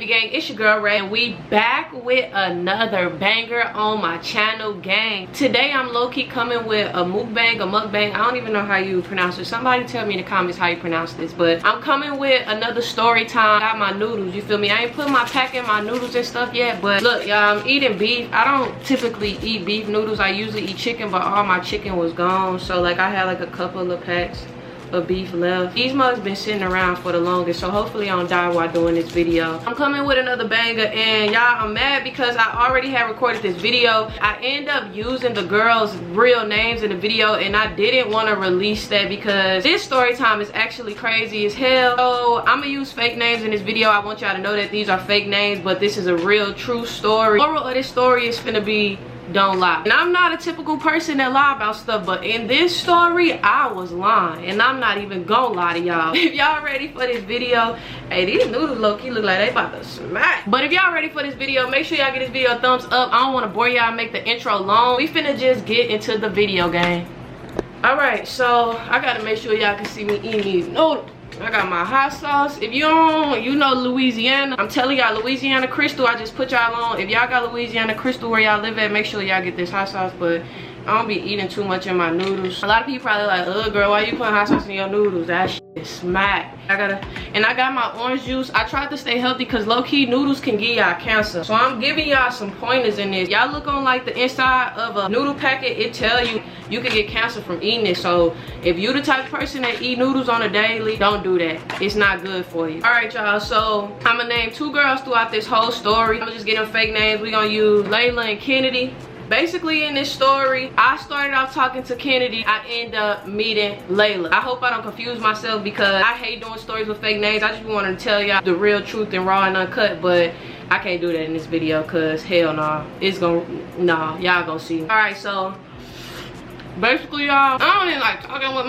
baby gang, it's your girl Ray, and we back with another banger on my channel, gang. Today I'm low-key coming with a mukbang, a mukbang. I don't even know how you pronounce it. Somebody tell me in the comments how you pronounce this, but I'm coming with another story time. Got my noodles, you feel me? I ain't put my pack in my noodles and stuff yet, but look, y'all, I'm eating beef. I don't typically eat beef noodles. I usually eat chicken, but all my chicken was gone, so like I had like a couple of packs of beef left. These mugs been sitting around for the longest, so hopefully I don't die while doing this video. I'm coming with another banger, and y'all, I'm mad because I already had recorded this video. I end up using the girls' real names in the video, and I didn't want to release that because this story time is actually crazy as hell. So I'm gonna use fake names in this video. I want y'all to know that these are fake names, but this is a real true story. The moral of this story is finna be, don't lie. And I'm not a typical person that lie about stuff, but in this story I was lying, and I'm not even gonna lie to y'all. If y'all ready for this video, hey, these noodles low-key look like they about to smack. But if y'all ready for this video, make sure y'all give this video a thumbs up. I don't want to bore y'all and make the intro long. We finna just get into the video, gang. All right, so I gotta make sure y'all can see me eating these noodles. I got my hot sauce. If you don't, you know Louisiana. I'm telling y'all, Louisiana Crystal, I just put y'all on. If y'all got Louisiana Crystal where y'all live at, make sure y'all get this hot sauce. But I don't be eating too much in my noodles. A lot of people probably like, ugh girl, why you putting hot sauce in your noodles? That shit is smack. And I got my orange juice. I tried to stay healthy because low-key noodles can give y'all cancer. So I'm giving y'all some pointers in this. Y'all look on like the inside of a noodle packet, it tell you you can get cancer from eating it. So if you the type of person that eat noodles on a daily, don't do that. It's not good for you. All right, y'all, so I'm gonna name two girls throughout this whole story. I'm gonna just get them fake names. We're gonna use Layla and Kennedy. Basically, in this story, I started off talking to Kennedy. I end up meeting Layla. I hope I don't confuse myself because I hate doing stories with fake names. I just wanted to tell y'all the real truth and raw and uncut, but I can't do that in this video because hell no. It's gonna, nah, y'all gonna see. All right, so basically, y'all, I don't even like talking with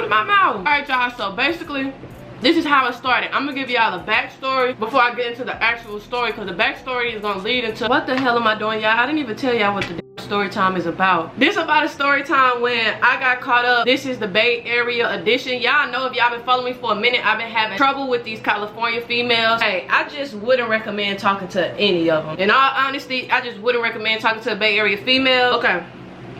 my mouth. All right, y'all, so basically, this is how it started. I'm gonna give y'all a backstory before I get into the actual story, because the backstory is gonna lead into what the hell am I doing, y'all? I didn't even tell y'all what the story time is about. This is about a story time when I got caught up. This is the Bay Area edition. Y'all know, if y'all been following me for a minute, I've been having trouble with these California females. Hey, I just wouldn't recommend talking to any of them. In all honesty, I just wouldn't recommend talking to a Bay Area female. Okay,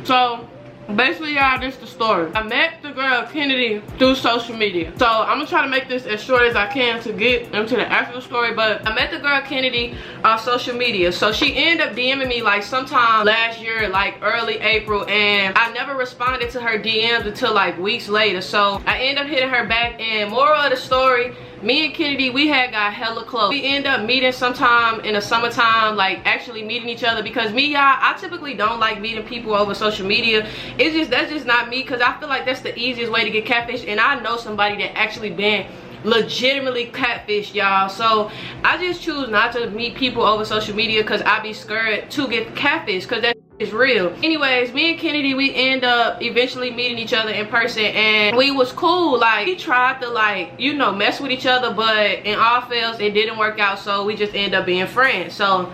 so basically, y'all, this is the story. I met the girl Kennedy through social media. So I'm gonna try to make this as short as I can to get into the actual story, but I met the girl Kennedy on social media. So she ended up DMing me like sometime last year, like early April, and I never responded to her DMs until like weeks later. So I ended up hitting her back, and moral of the story, me and Kennedy, we had got hella close. We end up meeting sometime in the summertime, like actually meeting each other, because me, y'all, I typically don't like meeting people over social media. That's just not me, because I feel like that's the easiest way to get catfish, and I know somebody that actually been legitimately catfish, y'all. So I just choose not to meet people over social media because I be scared to get catfish, because that is real. Anyways, me and Kennedy, we end up eventually meeting each other in person, and we was cool. Like, we tried to, like, you know, mess with each other, but in all fails it didn't work out, so we just end up being friends. So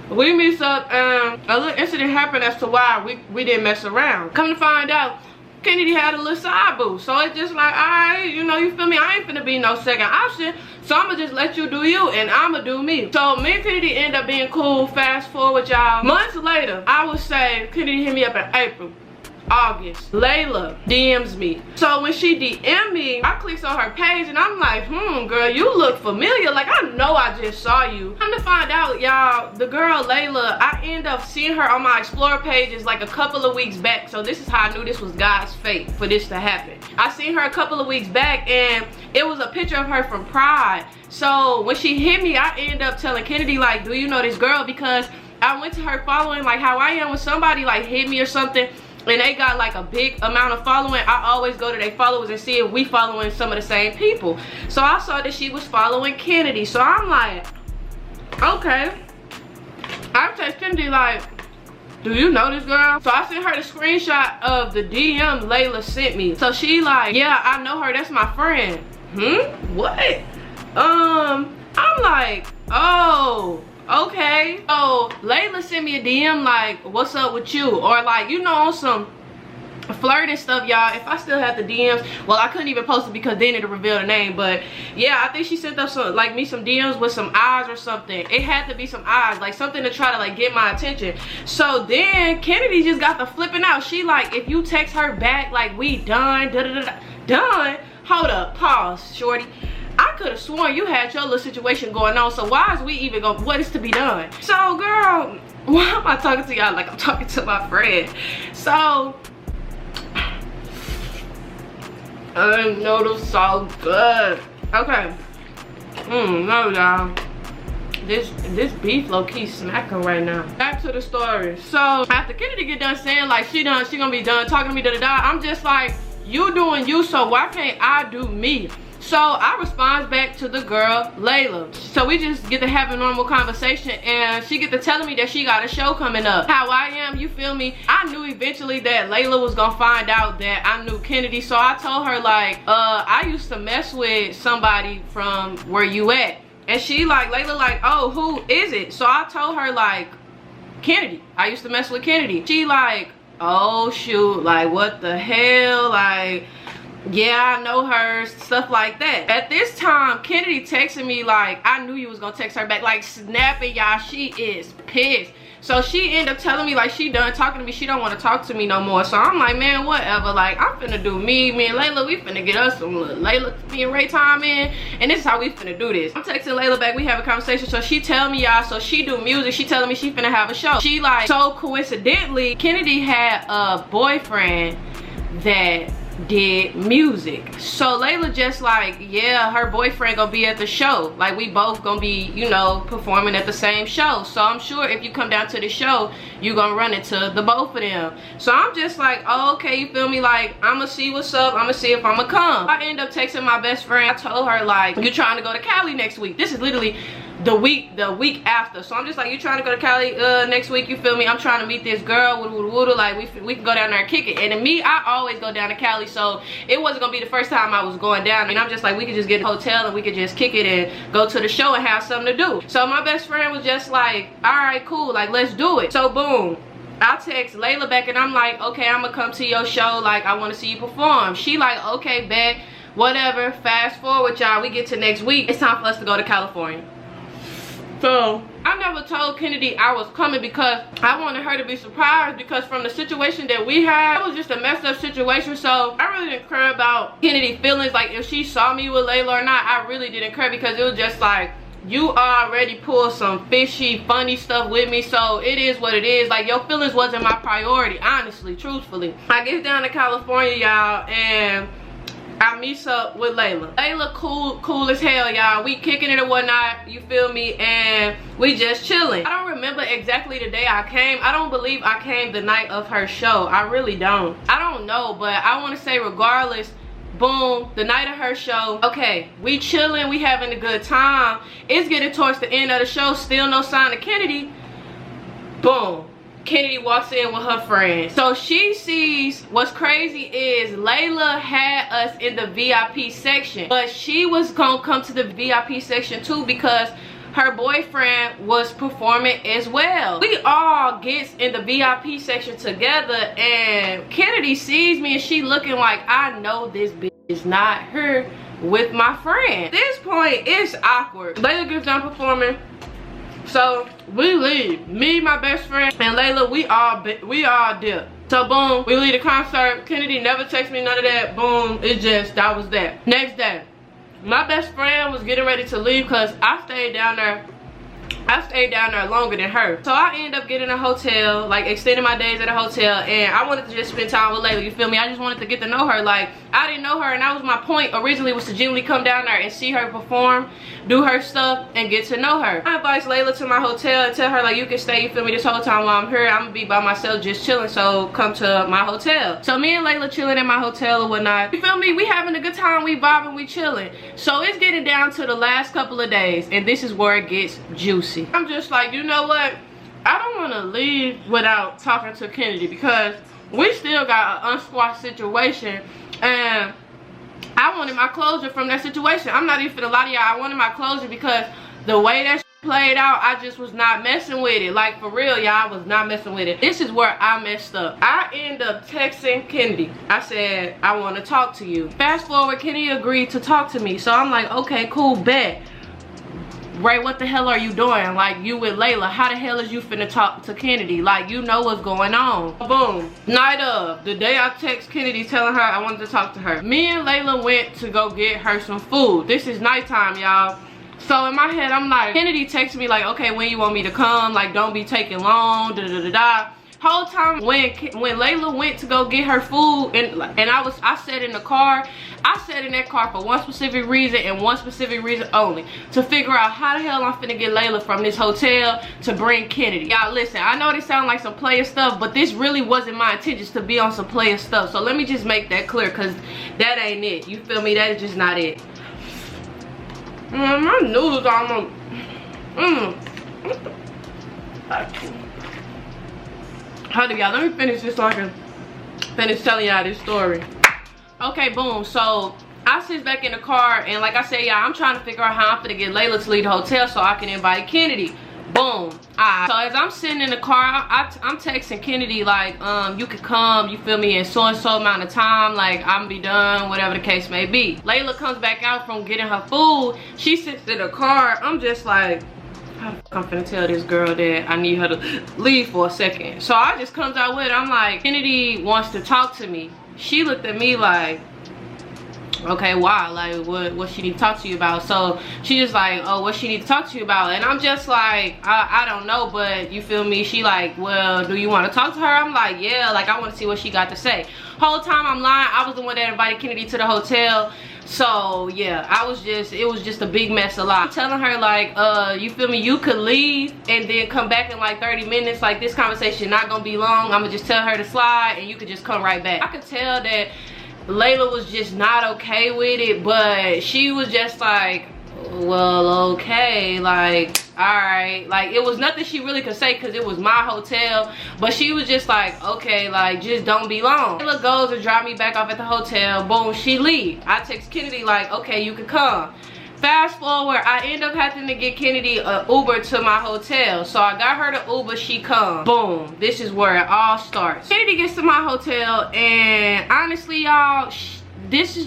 we meet up, and a little incident happened as to why we didn't mess around. Come to find out, Kennedy had a little side boo, so it's just like, alright, you know, you feel me? I ain't finna be no second option, so I'ma just let you do you, and I'ma do me. So me and Kennedy end up being cool. Fast forward, y'all, months later, I would say Kennedy hit me up in April. August, Layla DMs me. So when she DM'd me, I clicked on her page, and I'm like, girl, you look familiar. Like, I know I just saw you. Come to find out, y'all, the girl Layla, I end up seeing her on my Explore pages like a couple of weeks back. So this is how I knew this was God's fate for this to happen. I seen her a couple of weeks back, and it was a picture of her from Pride. So when she hit me, I end up telling Kennedy, like, do you know this girl? Because I went to her following, like how I am when somebody like hit me or something and they got like a big amount of following. I always go to their followers and see if we following some of the same people. So I saw that she was following Kennedy, so I'm like, okay. I text Kennedy like, do you know this girl? So I sent her the screenshot of the DM Layla sent me. So she like, yeah, I know her, that's my friend. What? I'm like, oh, okay. So Layla sent me a DM like, what's up with you? Or like, you know, on some, flirt and stuff, y'all. If I still have the DMs, well, I couldn't even post it because then it'll reveal the name. But yeah, I think she sent up some, like, me some DMs with some eyes or something. It had to be some eyes, like something to try to like get my attention. So then Kennedy just got the flipping out. She like, if you text her back like we done, done. Hold up, pause, shorty. I could have sworn you had your little situation going on, so why is we even going, what is to be done? So girl, why am I talking to y'all like I'm talking to my friend? So noodles so good. Okay. No, y'all. This beef low-key smacking right now. Back to the story. So after Kennedy get done saying like she gonna be done talking to me, I'm just like, you doing you, so why can't I do me? So I responds back to the girl, Layla. So we just get to have a normal conversation, and she get to telling me that she got a show coming up. How I am, you feel me? I knew eventually that Layla was gonna find out that I knew Kennedy, so I told her like, I used to mess with somebody from where you at. And she like, Layla like, oh, who is it? So I told her like, Kennedy. I used to mess with Kennedy. She like, oh shoot, like what the hell? Like, yeah, I know her, stuff like that. At this time, Kennedy texted me like, I knew you was gonna text her back, like snapping, y'all. She is pissed. So she ended up telling me like she done talking to me, she don't want to talk to me no more. So I'm like, man, whatever, like I'm finna do me and Layla, we finna get us some Layla, me and Ray time in, and this is how we finna do this. I'm texting Layla back, we have a conversation. So she tell me, y'all, so she do music, she telling me she finna have a show. She like, so coincidentally, Kennedy had a boyfriend that did music. So Layla just like, yeah, her boyfriend gonna be at the show, like we both gonna be, you know, performing at the same show. So I'm sure if you come down to the show, you gonna run into the both of them. So I'm just like, oh, okay, you feel me? Like, I'ma see what's up, I'ma see if I'ma come. I end up texting my best friend. I told her like, you trying to go to Cali next week? This is literally the week after. So I'm just like, you trying to go to Cali next week, you feel me? I'm trying to meet this girl, like we can go down there and kick it. And to me, I always go down to Cali, so it wasn't gonna be the first time I was going down. And I'm just like, we could just get a hotel and we could just kick it and go to the show and have something to do. So my best friend was just like, all right, cool, like let's do it. So boom, I text Layla back and I'm like, okay, I'm gonna come to your show, like I want to see you perform. She like, okay, bet, whatever. Fast forward, y'all, we get to next week, it's time for us to go to California. So I never told Kennedy I was coming because I wanted her to be surprised, because from the situation that we had, it was just a messed up situation. So I really didn't care about Kennedy's feelings, like if she saw me with Layla or not. I really didn't care, because it was just like, you already pulled some fishy, funny stuff with me, so it is what it is. Like, your feelings wasn't my priority, honestly, truthfully. I get down to California, y'all, and I meets up with Layla. Layla cool as hell, y'all. We kicking it and whatnot, you feel me? And we just chilling. I don't remember exactly the day I came. I don't believe I came the night of her show. I really don't. I don't know, but I want to say regardless, boom, the night of her show, okay, we chilling, we having a good time. It's getting towards the end of the show, still no sign of Kennedy. Boom, Kennedy walks in with her friend. So she sees, what's crazy is Layla had us in the VIP section, but she was gonna come to the VIP section too because her boyfriend was performing as well. We all gets in the VIP section together, and Kennedy sees me and she looking like, I know this bitch is not her with my friend. At this point, it's awkward. Layla gets done performing. So we leave, me, my best friend, and Layla, we all dip. So boom, we leave the concert. Kennedy never texted me, none of that. Boom, it just, that was that. Next day, my best friend was getting ready to leave because I stayed down there longer than her. So I ended up getting a hotel, like extending my days at a hotel, and I wanted to just spend time with Layla, you feel me? I just wanted to get to know her. Like, I didn't know her, and that was my point originally, was to genuinely come down there and see her perform, do her stuff, and get to know her. I invite Layla to my hotel and tell her like, you can stay, you feel me, this whole time while I'm here. I'm gonna be by myself just chilling, so come to my hotel. So me and Layla chilling at my hotel or whatnot, you feel me? We having a good time, we vibing, we chilling. So it's getting down to the last couple of days, and this is where it gets juicy. I'm just like, you know what? I don't want to leave without talking to Kennedy, because we still got an unsquashed situation, and I wanted my closure from that situation. I'm not even finna lie to y'all. I wanted my closure because the way that played out, I just was not messing with it. Like, for real, y'all, I was not messing with it. This is where I messed up. I ended up texting Kennedy. I said, I want to talk to you. Fast forward, Kennedy agreed to talk to me. So I'm like, okay, cool, bet. Ray, what the hell are you doing? Like, you with Layla, how the hell is you finna talk to Kennedy? Like, you know what's going on. Boom. Night of, the day I text Kennedy telling her I wanted to talk to her. Me and Layla went to go get her some food. This is nighttime, y'all. So in my head, I'm like, Kennedy texted me like, okay, when you want me to come? Like, don't be taking long, da-da-da-da. Whole time when Layla went to go get her food and I sat in the car. I sat in that car for one specific reason and one specific reason only. To figure out how the hell I'm finna get Layla from this hotel to bring Kennedy. Y'all listen, I know this sound like some player stuff, but this really wasn't my intentions to be on some player stuff. So let me just make that clear, because that ain't it. You feel me? That is just not it. My noodles almost. Hold on, y'all. Let me finish this so I can finish telling y'all this story. Okay, boom. So I sit back in the car, and like I said, y'all, I'm trying to figure out how I'm gonna get Layla to leave the hotel so I can invite Kennedy. Boom. Alright. So as I'm sitting in the car, I'm texting Kennedy like, you could come, you feel me, in so and so amount of time, like I'm gonna be done, whatever the case may be. Layla comes back out from getting her food. She sits in the car. I'm just like, how the fuck I'm finna tell this girl that I need her to leave for a second? So I just comes out with it. I'm like, Kennedy wants to talk to me. She looked at me like, okay, why? Like, what she need to talk to you about? So she just like, oh, what she need to talk to you about? And I'm just like, I don't know, but you feel me? She like, well, do you want to talk to her? I'm like, yeah, like I want to see what she got to say. Whole time I'm lying, I was the one that invited Kennedy to the hotel. So yeah, it was just a big mess, a lot. I'm telling her like, you feel me, you could leave and then come back in like 30 minutes. Like, this conversation not gonna be long. I'm gonna just tell her to slide and you could just come right back. I could tell that Layla was just not okay with it, but she was just like, well, okay, like, all right. Like, it was nothing she really could say because it was my hotel, but she was just like, okay, like, just don't be long. Layla goes and drop me back off at the hotel. Boom, she leave. I text Kennedy like, okay, you can come. Fast forward, I end up having to get Kennedy an Uber to my hotel. So I got her the Uber, she come. Boom, this is where it all starts. Kennedy gets to my hotel, and honestly, y'all, this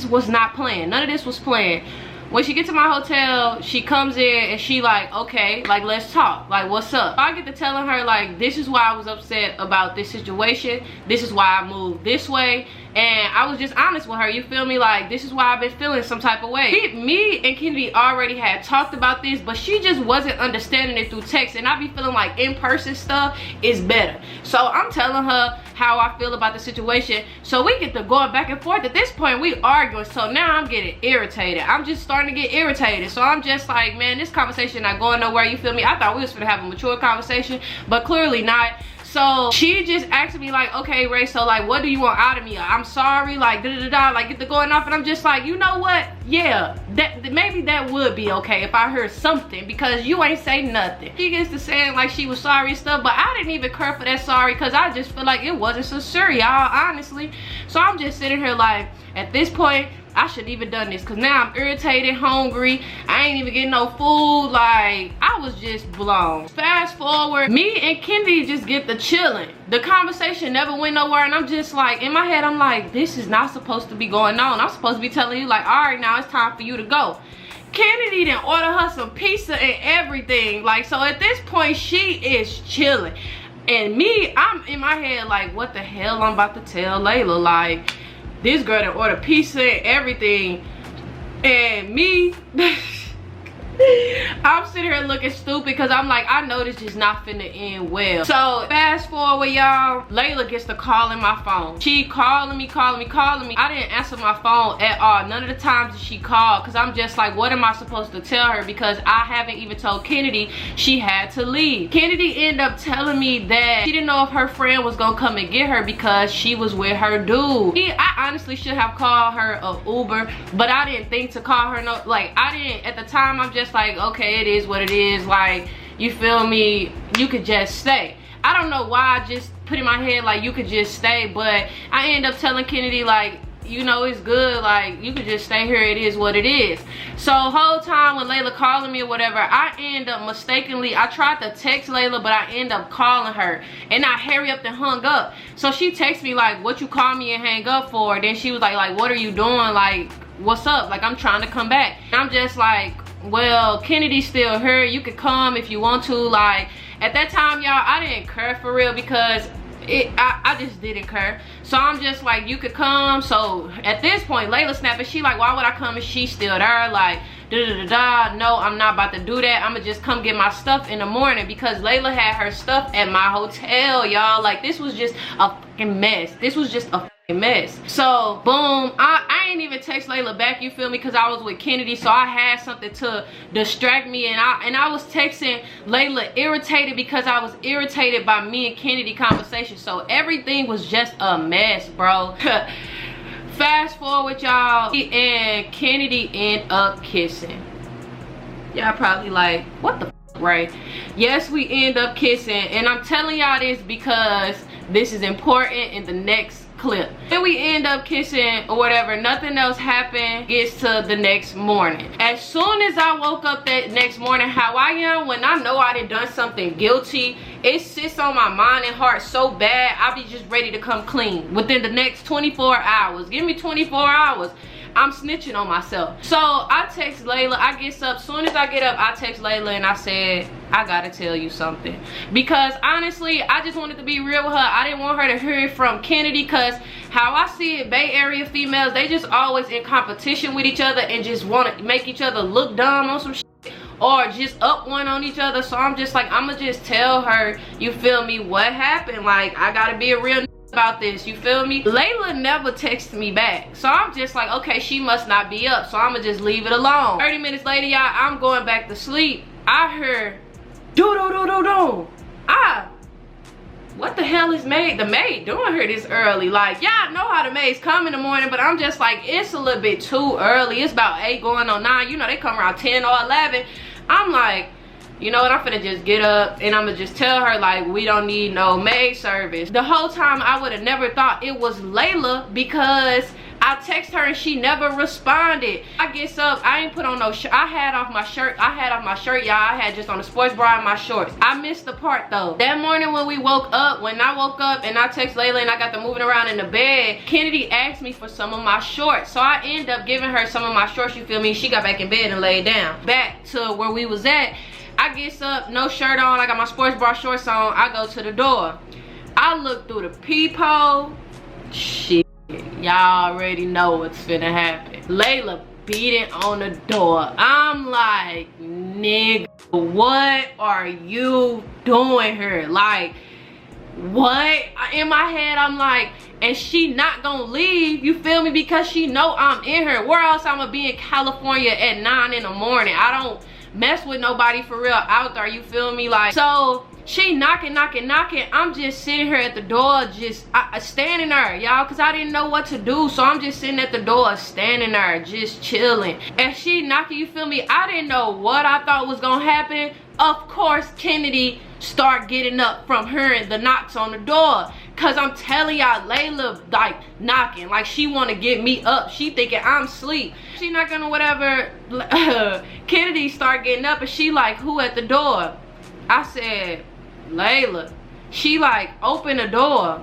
was not planned. None of this was planned. When she gets to my hotel, she comes in and she like, okay, like, let's talk. Like, what's up? I get to telling her like, this is why I was upset about this situation. This is why I moved this way. And I was just honest with her, you feel me? Like, this is why I've been feeling some type of way. Me and Kennedy already had talked about this, but she just wasn't understanding it through text. And I be feeling like in-person stuff is better. So I'm telling her how I feel about the situation. So we get to going back and forth. At this point, we arguing. So now I'm getting irritated. I'm just starting to get irritated. So I'm just like, man, this conversation not going nowhere, you feel me? I thought we was gonna have a mature conversation, but clearly not. So she just asked me like, okay, Ray, so like, what do you want out of me? I'm sorry, like, da-da-da-da, like, get the going off. And I'm just like, you know what? Yeah, maybe that would be okay if I heard something, because you ain't say nothing. She gets to saying like she was sorry and stuff, but I didn't even care for that sorry, because I just feel like it wasn't sincere, y'all, honestly. So I'm just sitting here like, at this point, I shouldn't even done this, because now I'm irritated, hungry. I ain't even getting no food. Like, I was just blown. Fast forward, me and Kennedy just get to chilling. The conversation never went nowhere, and I'm just like, in my head, I'm like, this is not supposed to be going on. I'm supposed to be telling you like, all right, now it's time for you to go. Kennedy didn't order her some pizza and everything. Like, so at this point, she is chilling. And me, I'm in my head like, what the hell I'm about to tell Layla? Like, this girl done ordered pizza and everything, and me, I'm sitting here looking stupid, because I'm like, I know this is not finna end well. So fast forward, y'all, Layla gets to calling my phone. She calling me. I didn't answer my phone at all. None of the times that she called, because I'm just like, what am I supposed to tell her? Because I haven't even told Kennedy she had to leave. Kennedy ended up telling me that she didn't know if her friend was gonna come and get her because she was with her dude. I honestly should have called her an Uber, but I didn't think to call her no, like, I didn't, at the time, I'm just like, okay, it is what it is. Like, you feel me, you could just stay. I don't know why I just put in my head like you could just stay, but I end up telling Kennedy like, you know, it's good. Like, you could just stay here. It is what it is. So whole time when Layla calling me or whatever, I end up mistakenly, I tried to text Layla, but I end up calling her, and I hurry up and hung up. So she texts me like, what you call me and hang up for? Then she was like, what are you doing? Like, what's up? Like, I'm trying to come back. And I'm just like, well, Kennedy's still here. You could come if you want to. Like, at that time, y'all, I didn't care for real, because I just didn't care. So I'm just like, you could come. So at this point, Layla snapping, she like, why would I come if she's still there? Like, no, I'm not about to do that. I'ma just come get my stuff in the morning, because Layla had her stuff at my hotel, y'all. Like, this was just a fucking mess. This was just a fucking mess. So boom, I ain't even text Layla back, you feel me, because I was with Kennedy, so I had something to distract me. And I was texting Layla irritated, because I was irritated by me and Kennedy conversation. So everything was just a mess, bro. Fast forward, y'all, and Kennedy end up kissing. Y'all probably like, what the f, right? Yes, we end up kissing, and I'm telling y'all this because this is important in the next clip. Then we end up kissing or whatever, nothing else happened. Gets to the next morning. As soon as I woke up that next morning, how I am when I know I done something guilty, it sits on my mind and heart so bad, I be just ready to come clean within the next 24 hours. Give me 24 hours. I'm snitching on myself. So I text Layla. I get up. Soon as I get up, I text Layla and I said, I gotta tell you something. Because honestly, I just wanted to be real with her. I didn't want her to hear it from Kennedy, because how I see it, Bay Area females, they just always in competition with each other and just want to make each other look dumb on some shit, or just up one on each other. So I'm just like, I'ma just tell her, you feel me, what happened. Like, I gotta be a real about this, you feel me? Layla never texted me back, so I'm just like, okay, she must not be up, so I'ma just leave it alone. 30 minutes later, y'all, I'm going back to sleep. I heard do. What the hell is the maid doing here this early? Like, y'all know how the maids come in the morning, but I'm just like, it's a little bit too early. It's about 8 going on 9. You know, they come around 10 or 11. I'm like, you know what, I'm finna just get up and I'm gonna just tell her, like, we don't need no maid service. The whole time I would have never thought it was Layla, because I text her and she never responded. I get up, I ain't put on no shirt. I had off my shirt, y'all. I had just on a sports bra and my shorts. I missed the part though. That morning when I woke up and I text Layla and I got to moving around in the bed, Kennedy asked me for some of my shorts. So I end up giving her some of my shorts, you feel me? She got back in bed and laid down. Back to where we was at. I get up, no shirt on, I got my sports bra shorts on, I go to the door. I look through the peephole. Shit, y'all already know what's finna happen. Layla beating on the door. I'm like, nigga, what are you doing here? Like, what? In my head, I'm like, and she not gonna leave, you feel me, because she know I'm in here. Where else I'ma be in California at 9 in the morning? I don't mess with nobody for real out there, you feel me? Like, so she knocking. I'm just sitting here at the door, just standing there, y'all, because I didn't know what to do. So I'm just sitting at the door, standing there, just chilling. And she knocking, you feel me? I didn't know what I thought was gonna happen. Of course, Kennedy start getting up from hearing the knocks on the door. Cause I'm telling y'all, Layla like knocking, like she wanna get me up. She thinking I'm asleep. She not gonna whatever. Kennedy start getting up and she like, who at the door? I said, Layla. She like, open the door.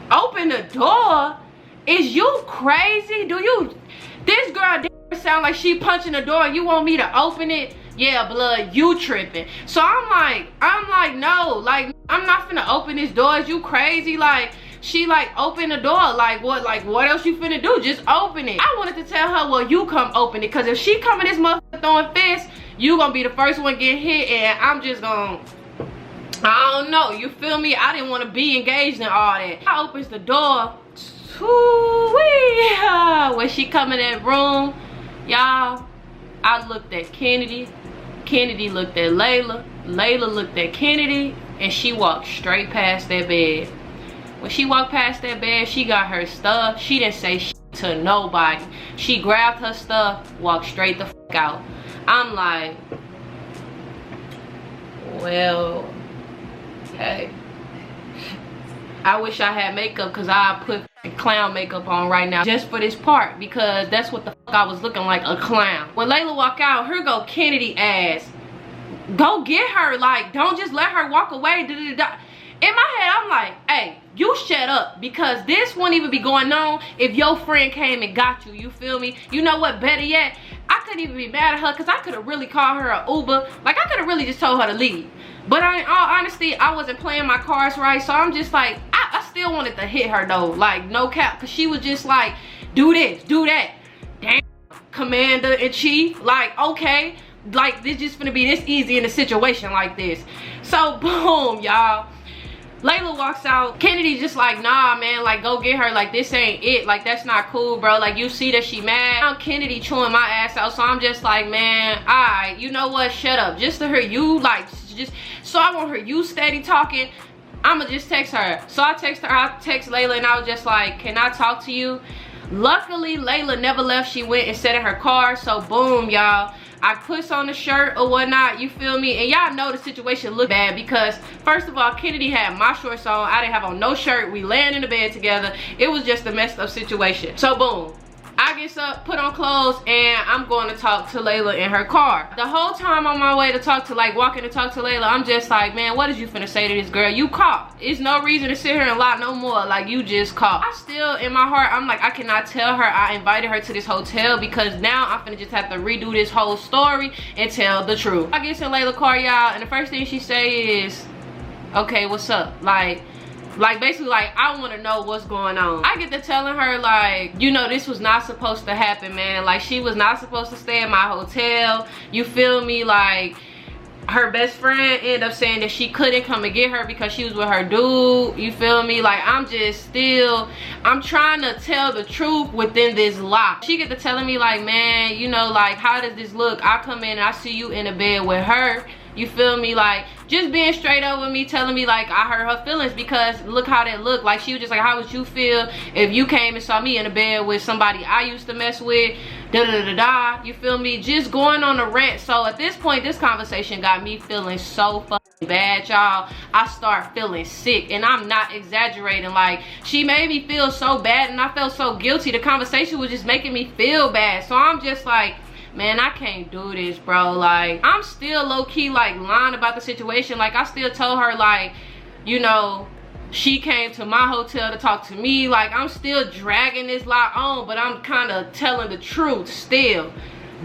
Open the door? Is you crazy? This girl sound like she punching the door and you want me to open it? Yeah, blood, you tripping. So I'm like, no, like, I'm not finna open this door. Is you crazy? Like, she like, open the door. Like, what else you finna do? Just open it. I wanted to tell her, well, you come open it. Because if she come in this motherfucker throwing fists, you gonna be the first one getting hit. And I'm just gonna, I don't know, you feel me? I didn't want to be engaged in all that. I opens the door. When she come in that room, y'all, I looked at Kennedy. Kennedy looked at Layla. Layla looked at Kennedy. And she walked straight past that bed. When she walked past that bed, she got her stuff. She didn't say shit to nobody. She grabbed her stuff, walked straight the fuck out. I'm like, well, hey. I wish I had makeup because I put clown makeup on right now just for this part, because that's what the fuck I was looking like, a clown. When Layla walk out, here go Kennedy ass. Go get her, like, don't just let her walk away. In my head, I'm like, hey, you shut up, because this wouldn't even be going on if your friend came and got you. You feel me? You know what, better yet, I couldn't even be mad at her, because I could have really called her an Uber. Like, I could have really just told her to leave. But in all honesty, I wasn't playing my cards right, so I'm just like, I still wanted to hit her though, like, no cap, because she was just like, do this, do that. Damn, commander-in-chief, like, okay, like, this just gonna be this easy in a situation like this. So, boom, y'all. Layla walks out. Kennedy's just like, nah, man, like, go get her. Like, this ain't it. Like, that's not cool, bro. Like, you see that she mad. Now Kennedy chewing my ass out, so I'm just like, man, alright, you know what? Shut up. Just to hear you, like, just, so I won't hear you steady talking. I'ma just text her. So I text Layla, and I was just like, can I talk to you? Luckily, Layla never left. She went and sat in her car. So, boom, y'all. I puts on the shirt or whatnot, you feel me? And y'all know the situation looked bad because, first of all, Kennedy had my shorts on. I didn't have on no shirt. We laying in the bed together. It was just a messed up situation. So, boom. I get up, put on clothes, and I'm going to talk to Layla in her car. The whole time on my way to talk to, like, walking to talk to Layla, I'm just like, man, what is you finna say to this girl? You caught. It's no reason to sit here and lie no more. Like, you just caught. I still, in my heart, I'm like, I cannot tell her I invited her to this hotel, because now I'm finna just have to redo this whole story and tell the truth. I get in Layla's car, y'all, and the first thing she say is, okay, what's up? Like basically, like, I want to know what's going on. I get to telling her, like, you know, this was not supposed to happen, man. Like, she was not supposed to stay in my hotel. You feel me? Like, her best friend ended up saying that she couldn't come and get her because she was with her dude. You feel me? Like, I'm trying to tell the truth within this lie. She get to telling me, like, man, you know, like, how does this look? I come in and I see you in a bed with her. You feel me? Like, just being straight up with me, telling me, like, I hurt her feelings because look how that looked. Like, she was just like, how would you feel if you came and saw me in a bed with somebody I used to mess with? Da-da-da-da. You feel me? Just going on a rant. So at this point, this conversation got me feeling so fucking bad, y'all. I start feeling sick, and I'm not exaggerating. Like, she made me feel so bad, and I felt so guilty. The conversation was just making me feel bad. So I'm just like, man, I can't do this, bro. Like, I'm still low-key, like, lying about the situation. Like, I still told her, like, you know, she came to my hotel to talk to me. Like, I'm still dragging this lie on, but I'm kind of telling the truth still.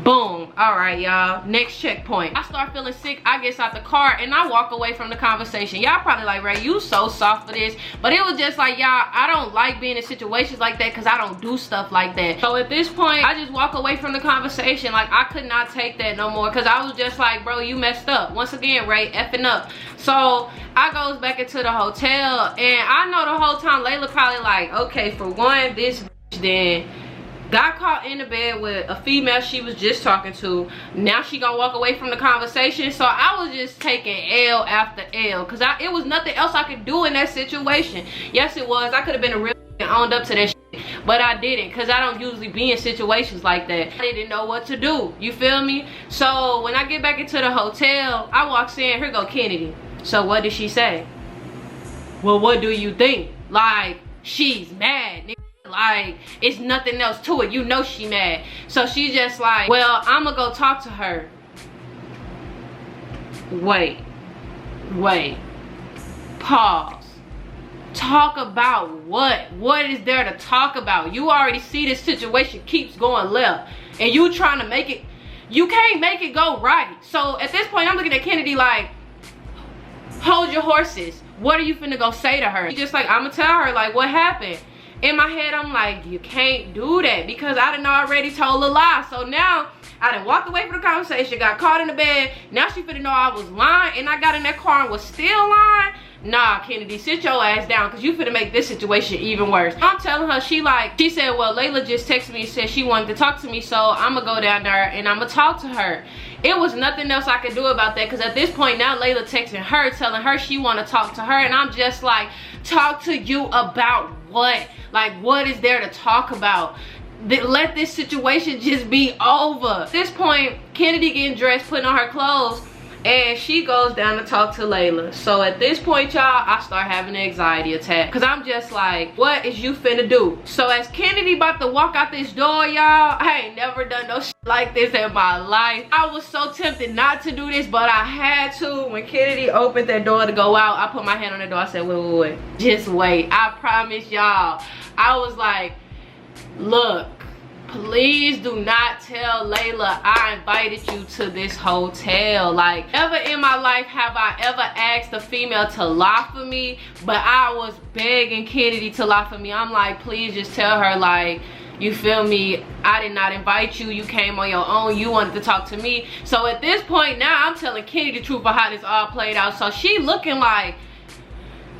Boom. All right, y'all, next checkpoint. I start feeling sick. I get out the car and I walk away from the conversation. Y'all probably like, Ray, you so soft for this, but it was just like, y'all, I don't like being in situations like that because I don't do stuff like that. So at this point, I just walk away from the conversation. Like, I could not take that no more, because I was just like, bro, you messed up once again, Ray, effing up. So I goes back into the hotel, and I know the whole time Layla probably like, okay, for one, this bitch then got caught in the bed with a female she was just talking to. Now she gonna walk away from the conversation. So I was just taking L after L, because it was nothing else I could do in that situation. Yes, it was. I could have been a real owned up to that shit, but I didn't, because I don't usually be in situations like that. I didn't know what to do. You feel me? So when I get back into the hotel, I walks in. Here go Kennedy. So what did she say? Well, what do you think? Like, she's mad, nigga. Like, it's nothing else to it. You know she mad. So she just like, well, I'ma go talk to her. Wait. Pause. Talk about what? What is there to talk about? You already see this situation keeps going left, and you trying to make it, you can't make it go right. So at this point, I'm looking at Kennedy like, hold your horses. What are you finna go say to her? She just like, I'ma tell her, like, what happened? In my head, I'm like, you can't do that, because I done already told a lie. So now I done walked away from the conversation, got caught in the bed. Now she finna know I was lying, and I got in that car and was still lying. Nah, Kennedy, sit your ass down, because you finna make this situation even worse. I'm telling her, she said, well, Layla just texted me and said she wanted to talk to me, so I'm gonna go down there and I'm gonna talk to her. It was nothing else I could do about that, because at this point now Layla texting her, telling her she want to talk to her, and I'm just like, talk to you about what? Like, what is there to talk about? Let this situation just be over. At this point, Kennedy getting dressed, putting on her clothes, and she goes down to talk to Layla. So at this point, y'all, I start having an anxiety attack, because I'm just like, what is you finna do? So as Kennedy about to walk out this door, y'all, I ain't never done no shit like this in my life. I was so tempted not to do this, but I had to. When Kennedy opened that door to go out, I put my hand on the door. I said, wait, just wait. I promise y'all. I was like, look, please do not tell Layla I invited you to this hotel. Like, never in my life have I ever asked a female to lie for me, but I was begging Kennedy to lie for me. I'm like, please just tell her, like, you feel me, I did not invite you, you came on your own, you wanted to talk to me. So at this point now, I'm telling Kennedy the truth of how this all played out. So she looking like,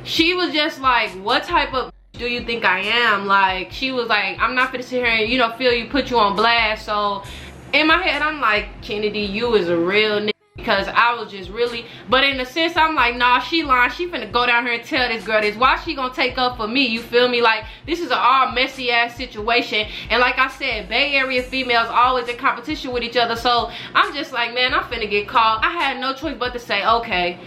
she was just like, what type of do you think I am? Like, she was like, I'm not gonna sit here and, you know, feel you, put you on blast. So in my head, I'm like, Kennedy, you is a real nigga, because I was just really, but in a sense, I'm like, nah, she lying. She finna go down here and tell this girl this. Why she gonna take up for me? You feel me? Like, this is an all messy ass situation. And like I said, Bay Area females always in competition with each other. So I'm just like, man, I'm finna get caught. I had no choice but to say, okay.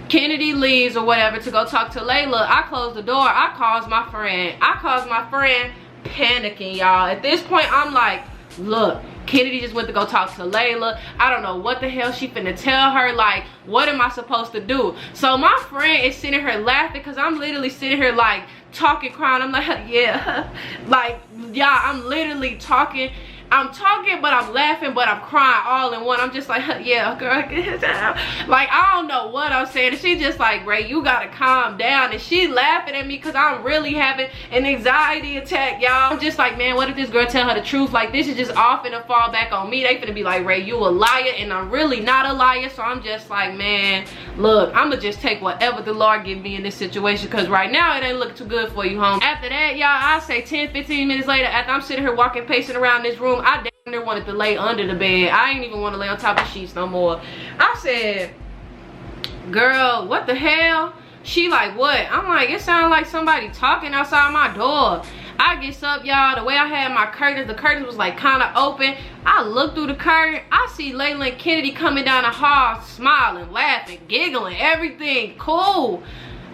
Kennedy leaves or whatever to go talk to Layla. I close the door. I calls my friend. Panicking, y'all. At this point, I'm like, look, Kennedy just went to go talk to Layla. I don't know what the hell she finna tell her. Like, what am I supposed to do? So my friend is sitting here laughing, because I'm literally sitting here like talking, crying. I'm like, yeah. Like, yeah, I'm literally talking. I'm talking, but I'm laughing, but I'm crying all in one. I'm just like, yeah, girl. Like, I don't know what I'm saying. And she's just like, Ray, you gotta calm down. And she laughing at me because I'm really having an anxiety attack, y'all. I'm just like, man, what if this girl tell her the truth? Like, this is just all finna fall back on me. They finna be like, Ray, you a liar, and I'm really not a liar. So I'm just like, man, look, I'ma just take whatever the Lord give me in this situation, because right now it ain't looking too good for you, home. After that, y'all, I say 10-15 minutes later, after I'm sitting here walking, pacing around this room, I damn near wanted to lay under the bed. I ain't even want to lay on top of sheets no more. I said, girl, what the hell? She like, what? I'm like, it sounded like somebody talking outside my door. I gets up, y'all. The way I had my curtains, the curtains was like kind of open. I look through the curtain. I see Layla and Kennedy coming down the hall, smiling, laughing, giggling, everything cool.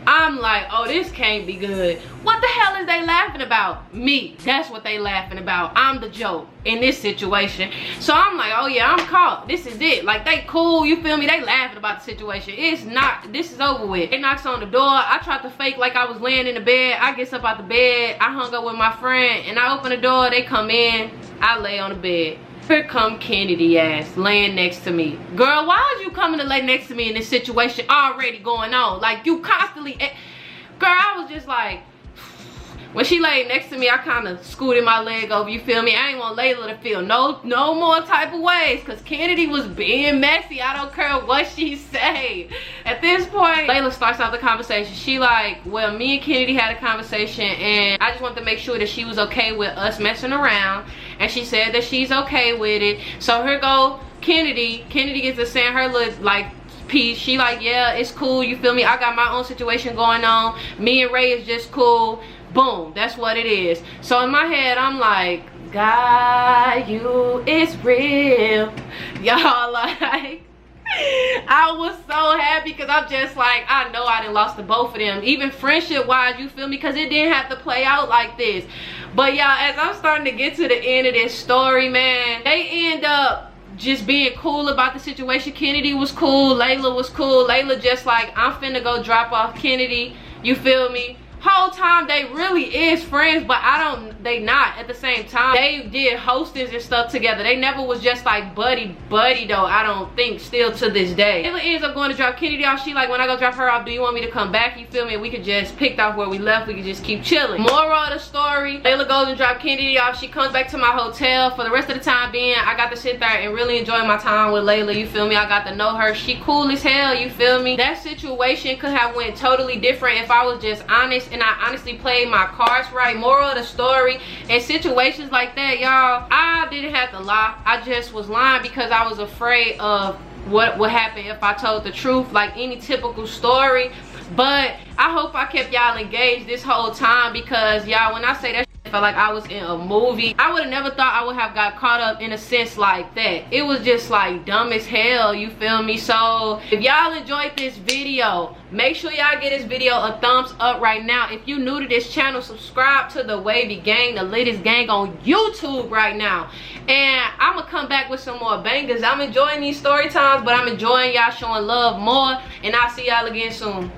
I'm like, oh, this can't be good. What the hell is they laughing about? Me. That's what they laughing about. I'm the joke in this situation. So I'm like, oh yeah, I'm caught. This is it. Like, they cool, you feel me? They laughing about the situation. It's not, this is over with. It knocks on the door. I tried to fake like I was laying in the bed. I gets up out the bed. I hung up with my friend and I open the door. They come in. I lay on the bed. Here come Kennedy ass laying next to me. Girl, why are you coming to lay next to me in this situation already going on? Like, you constantly, girl, I was just like, when she laid next to me, I kind of scooted my leg over, you feel me? I ain't want Layla to feel no more type of ways, because Kennedy was being messy. I don't care what she say. At this point, Layla starts out the conversation. She like, well, me and Kennedy had a conversation, and I just wanted to make sure that she was okay with us messing around, and she said that she's okay with it. So here go Kennedy. Kennedy gets to saying her little, like, piece. She like, yeah, it's cool, you feel me? I got my own situation going on. Me and Ray is just cool. Boom, that's what it is. So in my head, I'm like, God, you is real. Y'all, like, I was so happy, because I'm just like, I know I done lost to both of them. Even friendship wise, you feel me? Because it didn't have to play out like this. But y'all, as I'm starting to get to the end of this story, man, they end up just being cool about the situation. Kennedy was cool. Layla was cool. Layla just like, I'm finna go drop off Kennedy. You feel me? Whole time they really is friends, but they not at the same time. They did hostings and stuff together. They never was just like buddy though, I don't think, still to this day. Layla ends up going to drop Kennedy off. She like, when I go drop her off, do you want me to come back? You feel me? We could just pick off where we left. We could just keep chilling. Moral of the story, Layla goes and drop Kennedy off. She comes back to my hotel. For the rest of the time being, I got to sit there and really enjoy my time with Layla, you feel me? I got to know her. She cool as hell, you feel me? That situation could have went totally different if I was just honest and I honestly played my cards right. Moral of the story, in situations like that, y'all, I didn't have to lie. I just was lying because I was afraid of what would happen if I told the truth, like any typical story. But I hope I kept y'all engaged this whole time, because y'all, when I say that, if felt like I was in a movie. I would have never thought I would have got caught up in a sense like that. It was just like dumb as hell, you feel me? So if y'all enjoyed this video, make sure y'all give this video a thumbs up right now. If you new to this channel, subscribe to the Wavy Gang, the latest gang on YouTube right now. And I'm gonna come back with some more bangers. I'm enjoying these story times, but I'm enjoying y'all showing love more. And I'll see y'all again soon.